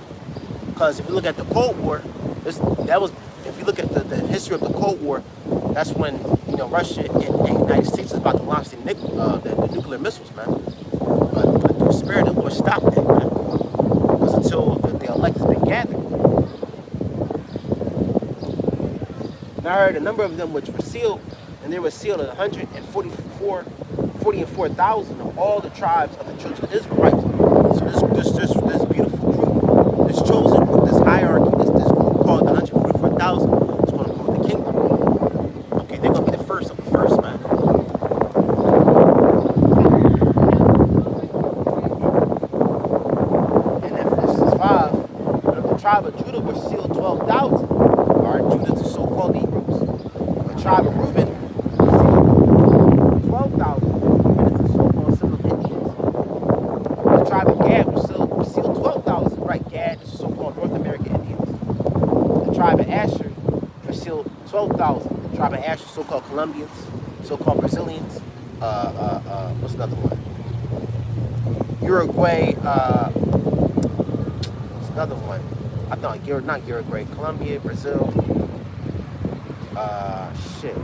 Because if you look at the Cold War, if if you look at the history of the Cold War, that's when, you know, Russia and the United States is about to launch the nuclear missiles, man. But through the Spirit of the Lord stopped that, man. Because until the elect has been gathered. And I heard a number of them which were sealed, and they were sealed at 44,000 of all the tribes of the children of Israel. Right. So this beautiful group, this chosen group, this hierarchy, this group called the 144,000 is going to rule the kingdom. Okay, they're going to be the first of the first, man. And then Genesis 5, the tribe of Judah was sealed 12,000. All right, Judah's the so-called Hebrews. The tribe of Reuben was sealed 12,000. And it's the so-called Simple Indians. The tribe of Gad was sealed 12,000. Right, Gad is the so-called North American Indians. The tribe of Asher was sealed 12,000. The tribe of Asher, so-called Colombians, so-called Brazilians. What's another one? Uruguay. What's another one? I thought not Uruguay, Colombia, Brazil. Shit.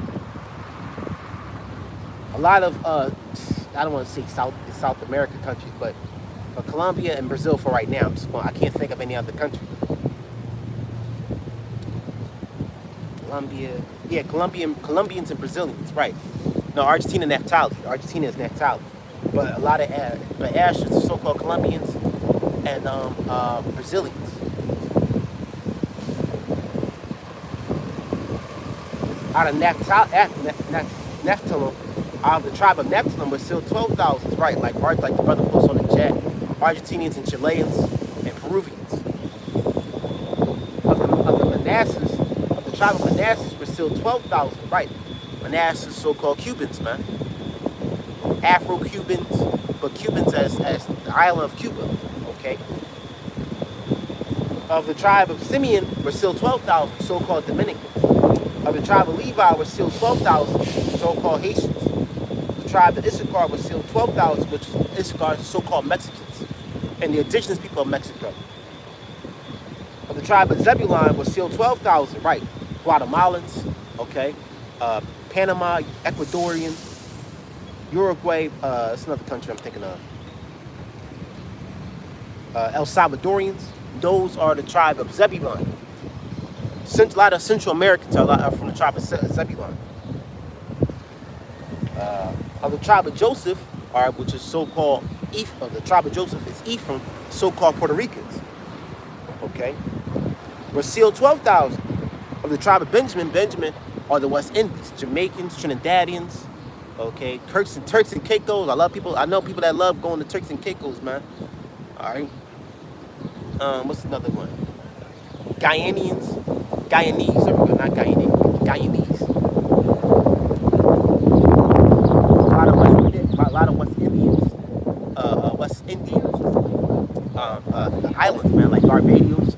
A lot of I don't want to say South American countries, but Colombia and Brazil for right now. I can't think of any other country. Colombia, yeah, Colombians and Brazilians, right? No, Argentina Naphtali. Argentina is Naphtali, but a lot of Ashers, the so-called Colombians and Brazilians. Out of Naphtali, out of the tribe of Naphtali was still 12,000, right? Like the brother posts on the chat, Argentinians and Chileans and Peruvians. Of the Manassas, of the tribe of Manassas were still 12,000, right? Manassas, so-called Cubans, man. Afro-Cubans, but Cubans as the island of Cuba, okay? Of the tribe of Simeon were still 12,000, so-called Dominicans. Of the tribe of Levi were still 12,000, so-called Haitians. The tribe of Issachar was still 12,000, which Issachar is so-called Mexicans, and the indigenous people of Mexico. Of the tribe of Zebulon was still 12,000, right? Guatemalans, okay? Panama, Ecuadorians, Uruguay, that's another country I'm thinking of. El Salvadorians, those are the tribe of Zebulon. A lot of Central Americans are from the tribe of Zebulon. Of the tribe of Joseph, which is so-called the tribe of Joseph is Ephraim, so-called Puerto Ricans. Okay, we're sealed 12,000. Of the tribe of Benjamin are the West Indies, Jamaicans, Trinidadians. Okay, Turks and Caicos. I know people that love going to Turks and Caicos, man. All right. What's another one? Guyanese, there we go, not Guyanese. A lot of West Indians, the islands, man, like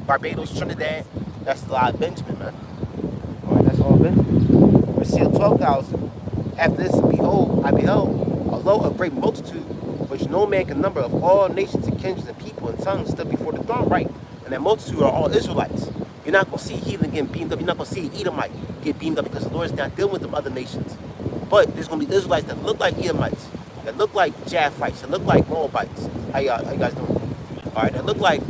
Barbados, Trinidad. That's a lot of Benjamin, man. All right, that's all Benjamin. We're sealed 12,000. After this, behold, although a great multitude, which no man can number, of all nations and kindreds and people and tongues stood before the throne, right? And that multitude are all Israelites. You're not going to see heathen getting beamed up. You're not going to see Edomite get beamed up because the Lord is not dealing with them other nations. But there's going to be Israelites that look like Edomites, that look like Japhites, that look like Moabites. How you guys doing? All right, that look like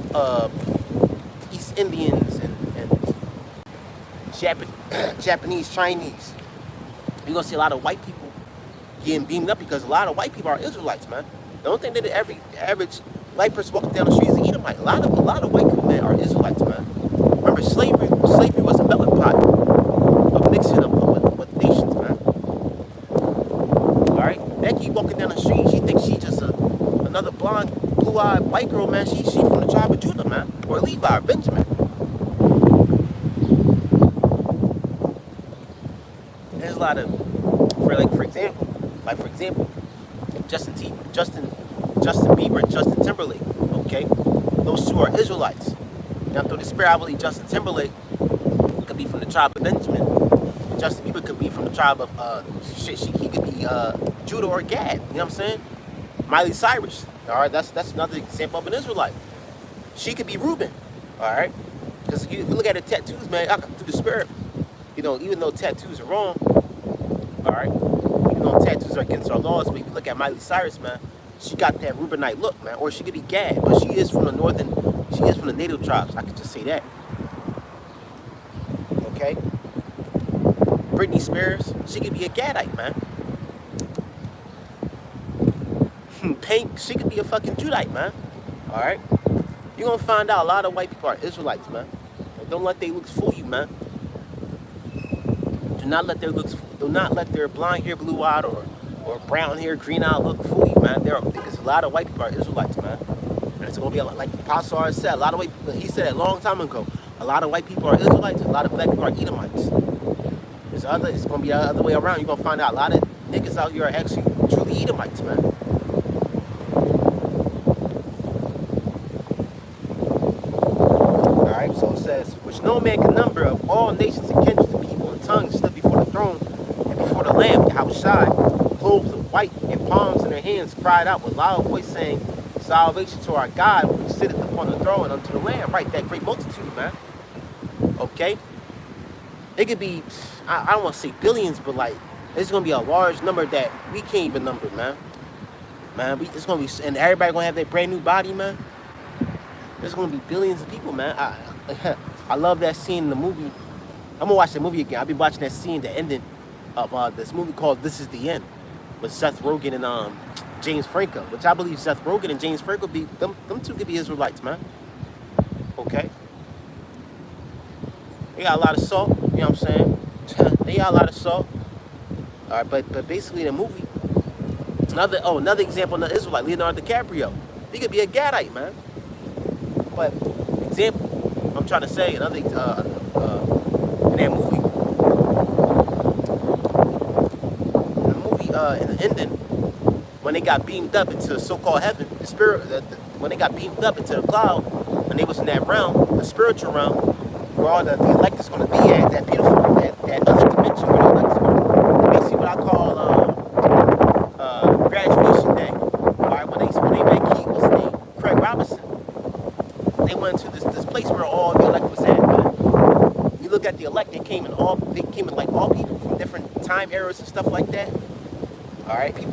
East Indians and Japanese, Chinese. You're going to see a lot of white people getting beamed up because a lot of white people are Israelites, man. Don't think that every average white person walking down the street is an Edomite. A lot of white people, man, are Israelites, man. Remember, slavery was a melting pot of mixing up with nations, man. All right, Becky walking down the street, she thinks she's just another blonde, blue-eyed white girl, man. She from the tribe of Judah, man, or Levi, or Benjamin. There's a lot of, for example, Justin Bieber and Justin Timberlake. Okay, those two are Israelites. Now, through the Spirit, I believe Justin Timberlake could be from the tribe of Benjamin. Justin Bieber could be from the tribe of he could be Judah or Gad. You know what I'm saying? Miley Cyrus. All right, that's another example of an Israelite. She could be Reuben. All right, because if you look at her tattoos, man, through the Spirit, You know, even though tattoos are wrong, all right, even though tattoos are against our laws, but if you look at Miley Cyrus, man, she got that Rubernite look, man. Or she could be Gad, but she is from the northern, she is from the native tribes. I could just say that. Okay? Britney Spears, she could be a Gadite, man. Pink, she could be a fucking Judite, man. All right? You're gonna find out a lot of white people are Israelites, man. And don't let their looks fool you, man. Do not let their looks, do not let their blonde hair, blue eyed, or brown hair, green eyed look fool you, man. Because a lot of white people are Israelites, man. And it's gonna be like Apostle R said, a lot of white people, he said it a long time ago. A lot of white people are Israelites, a lot of black people are Edomites. It's gonna be the other way around. You're gonna find out a lot of niggas out here are actually truly Edomites, man. So it says, which no man can number, of all nations and kindreds and people and tongues stood before the throne and before the Lamb, Yahushua, clothed in white and palms in their hands, cried out with loud voice, saying, salvation to our God, who sitteth upon the throne and unto the Lamb. Right, that great multitude, man. Okay? It could be, I don't want to say billions, but like, it's going to be a large number that we can't even number, man. Man, it's going to be, and everybody going to have their brand new body, man. There's going to be billions of people, man. I love that scene in the movie. I'm going to watch the movie again. I've been watching that scene, the ending of this movie called This Is the End, with Seth Rogen and James Franco, which I believe Seth Rogen and James Franco, them two could be Israelites, man. Okay? They got a lot of salt, you know what I'm saying? They got a lot of salt. All right, but basically the movie, another example of Israelite, Leonardo DiCaprio. He could be a Gadite, man. But example, I'm trying to say another in that movie, in the ending, when they got beamed up into so-called heaven, the spirit, when they got beamed up into the cloud, when they was in that realm, the spiritual realm, where all the elect is going to be at, that beautiful, that other dimension where the elect is going to, basically what I call graduation day. All right, when they met King, what's his name, Craig Robinson. They went to this place where all the elect was at, man. You look at the elect, they came in like all people from different time eras and stuff like that. All right, people,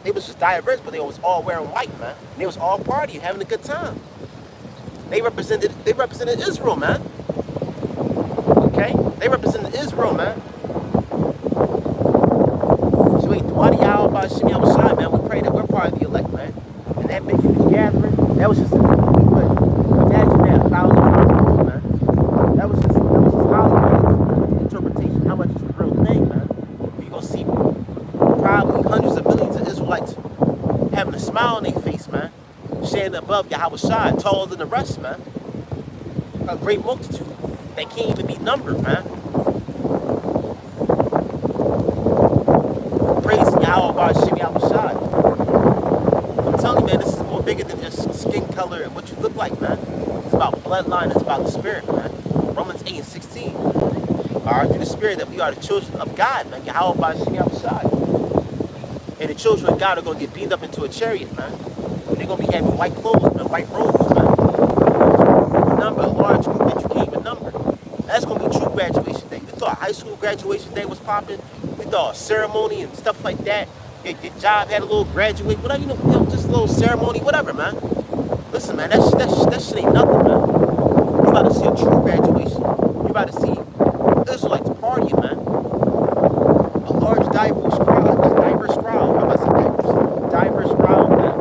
they was just diverse, but they was all wearing white, man. And they was all partying, having a good time. They represented Israel, man. Okay, they represented Israel, man. So wait, why do y'all about Ahshamiah Raahwaban, man? We pray that we're part of the elect, man. And that big gathering, that was just. Imagine that, 1,000 people, man. That was just Hollywood's interpretation. How much is the real thing, man? You're gonna see probably hundreds of millions of Israelites having a smile on their face, man. Standing above Yahushua, taller than the rest, man. A great multitude that can't even be numbered, man. Praising Yahweh Ahshamiah Raahwaban. I'm telling you, man, this is more bigger than just skin color and what you look like, man. It's about bloodline, it's about the spirit, man. Romans 8:16. Alright, through the spirit that we are the children of God, man. Yahweh Ahshamiah Raahwaban. And the children of God are going to get beamed up into a chariot, man. And they're going to be having white clothes, man, white robes, man. Number, a large group that you can't even number. That's going to be true graduation day. You thought high school graduation day was popping? You thought a ceremony and stuff like that? Your job had a little graduate, whatever, you know, just a little ceremony, whatever, man. Listen, man, that shit ain't nothing, man. You about to see a true graduation. You about to see Israelites partying, man. A large diverse crowd. How about I say diverse crowd, man.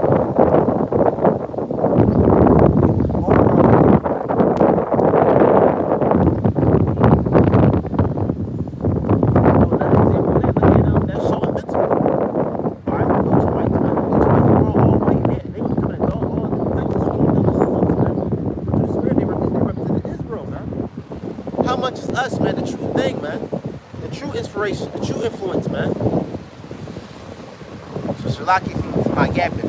How much is us, man? The true thing, man. The true inspiration, the true influence, man. So Shalaki for my yapping.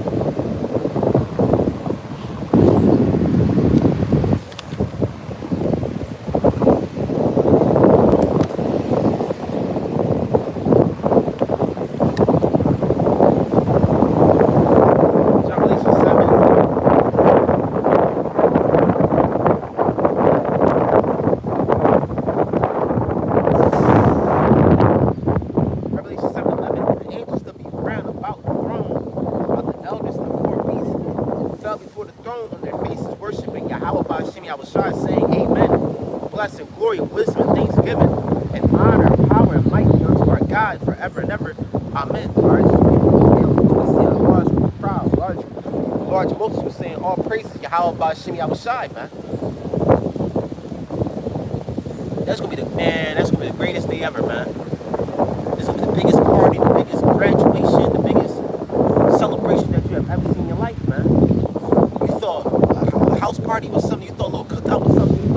before the throne on their faces, worshiping Yahweh by Hashem Yahushua, saying, Amen. Blessing, glory, wisdom, and thanksgiving, and honor, power, and might be unto our God forever and ever. Amen. All right, so we see a large crowd, large multitude saying all praises Yahweh by Hashem Yahushua, man. That's gonna be the greatest day ever, man. This is gonna be the biggest party, the biggest graduation, the biggest celebration that you have ever seen in your life, man. You thought a house party was something, you thought a little cookout was something, you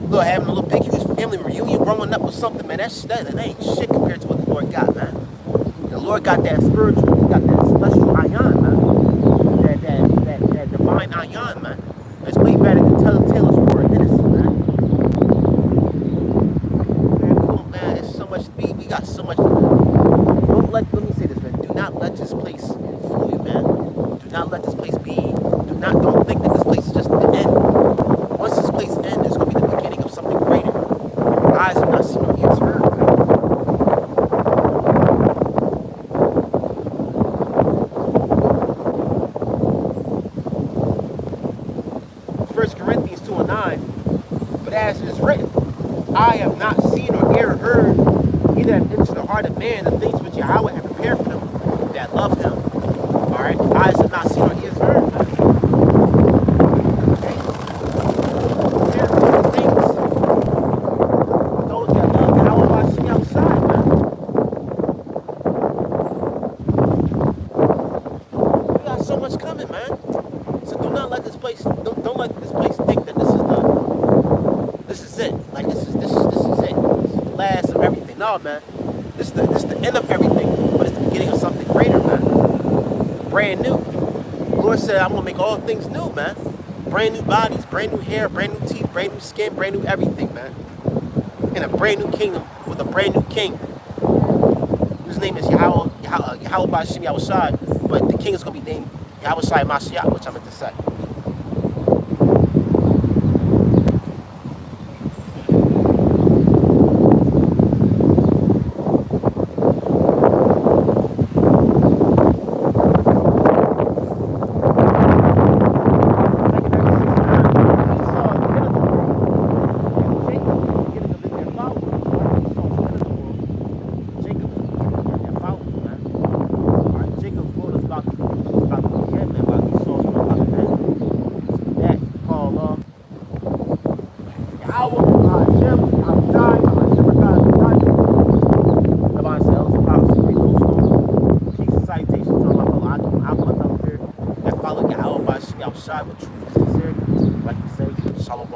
thought having a little big huge family reunion growing up was something, man. That ain't shit compared to what the Lord got, man. The Lord got that spiritual, he got that celestial ayan, man. That divine ayan, man. It's way better than tell a story of innocence, man. Man, it's so much, we got so much. Let me say this, man. Do not let this place fool you, man. Do not let this place be. Don't think that this place is just the end. Once this place ends, it's going to be the beginning of something greater. Eyes have not seen, ears heard. First Corinthians 2:9. But as it is written, I have not seen or ear heard, neither have entered the heart of man the things which Yahweh had prepared for them that love him. Alright? Eyes have not seen or ears heard. Okay? Prepare for the things for those that love Yahweh by Hashem outside, man. We got so much coming, man. So do not let this place don't let this place think that this is it. Like this is it. This is the last of everything. No, man. This is the end of everything, but it's the beginning of something greater, man. Brand new. The Lord said, I'm gonna make all things new, man. Brand new bodies, brand new hair, brand new teeth, brand new skin, brand new everything, man. In a brand new kingdom with a brand new king. His name is Yahweh by Hashem Yahushua, but the king is gonna be named Yahushua Mashiach, which I meant to say. Outside with truth and sincerity, like you say, Shalom.